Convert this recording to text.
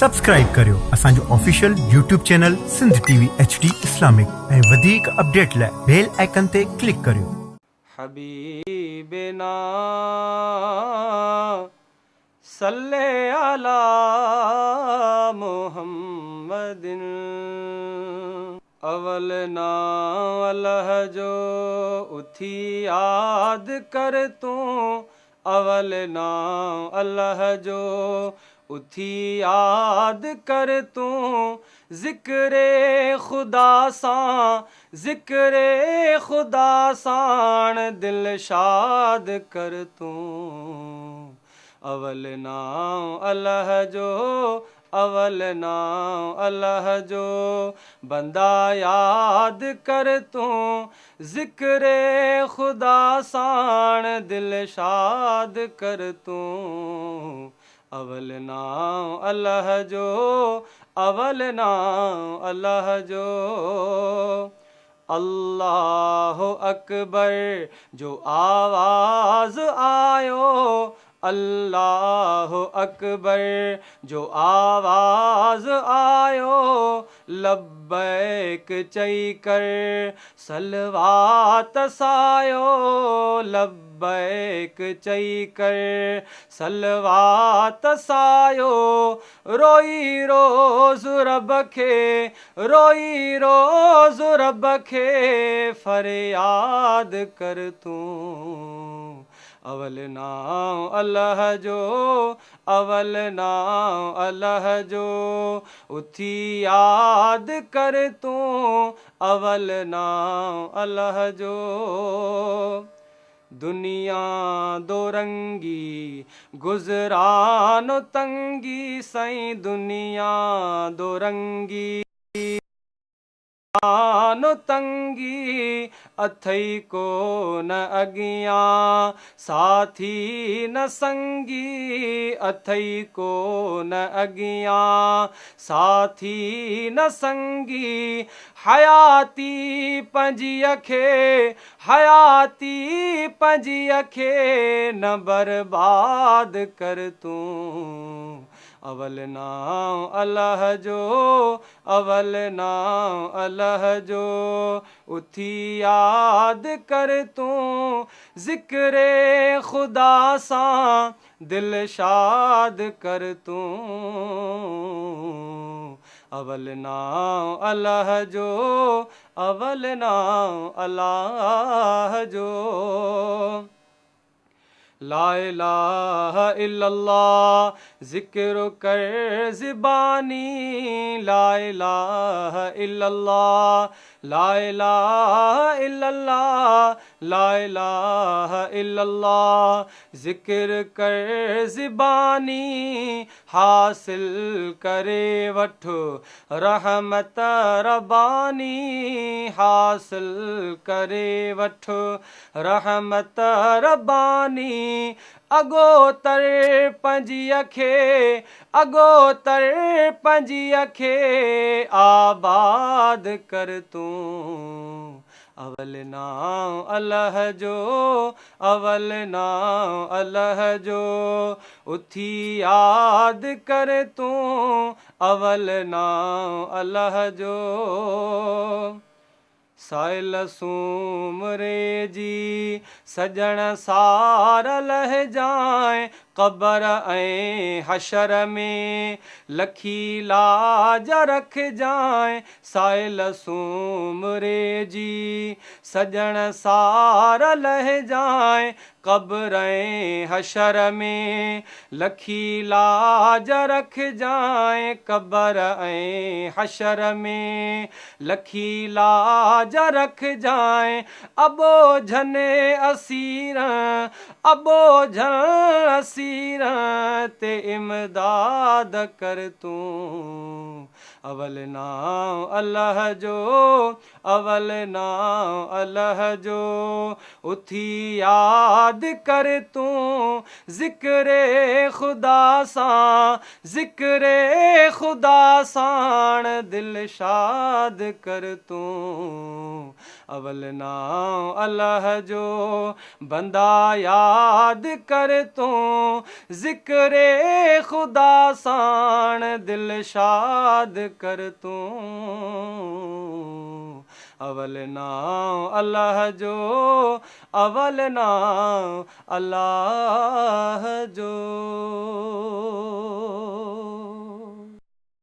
Subscribe करियो असांजो official YouTube channel Sindh TV HD Islamic ऐं वधीक अपडेट लाइ बेल आइकन ते क्लिक करियो। हबीबना सल्ले अला मुहम्मदिन अवल ना अल्लाह जो उथी याद कर तू अवल ना अल्लाह जो उथी याद कर तू ज़िक्रे खुदा साण दिल शाद कर तू अवल ना अल्लाह जो अवल ना अल्लाह जो बंदा याद कर तू ज़िक्रे खुदा साण दिल शाद कर तू अवल ना अल्लाह जो अवल ना अल्लाह जो अल्लाह अकबर जो आवाज़ आयो अल्लाह अकबर जो आवाज़ आयो लब्बैक चई कर सलवात सायो लब्बैक चई कर सलवात सायो रोई रोज़ रब खे फरियाद कर तू अवल ना अल्लाह जो अवल ना अल्लाह जो उथी याद कर तू अवल ना अल्लाह जो दुनिया दो रंगी गुज़रानो तंगी सईं दुनिया दो रंगी नो तंगी अथई को न अगियां साथी न संगी अथई को न अगियां साथी न संगी हयाती पंजीअ खे न बर्बाद कर तू अवल ना अल्लाह जो अवल ना अल्लाह जो उथी याद कर तू ज़िक्रे खुदा सां दिल शाद कर तू अवल ना अल्लाह जो अवल ना अल्लाह जो ला इलाहा इल्लल्लाह ज़िक्र कर ज़िबानी ला इलाहा इल्लल्लाह ला इलाहा इल्लल्लाह ला इलाहा इल्लल्लाह ज़िक्र कर ज़िबानी हासिल करे वठो रहमत रबानी हासिल करे वठो रहमत रबानी अगोतर पंजीअ खे आबाद कर तू अवल ना अल्लाह जो अवल ना अल्लाह जो उथी याद कर तू अवल ना अल्लाह जो साइल सूमरे जी सजण सार लह जाए क़बर ऐं हशर में लखी लाज रख जाए साइल सूमरे जी सजण सार लह जाए क़बर ऐं हशर में लखी लाज रख जाए क़बर ऐं हशर में लखी लाज रख जाए अबोझन असीर ते इमदाद कर तू अवल ना अल्लाह जो अवल ना अल्लाह जो उथी याद याद कर तू ज़िक्रे खुदा सां ज़िक्रे खुदा साण दिल शाद कर तू अवल नाम अल्लाह जो बंदा याद कर तू ज़िक्रे खुदा साण दिल शाद कर तू अवल नाम अल्लाह जो अवल नाम अल्लाह जो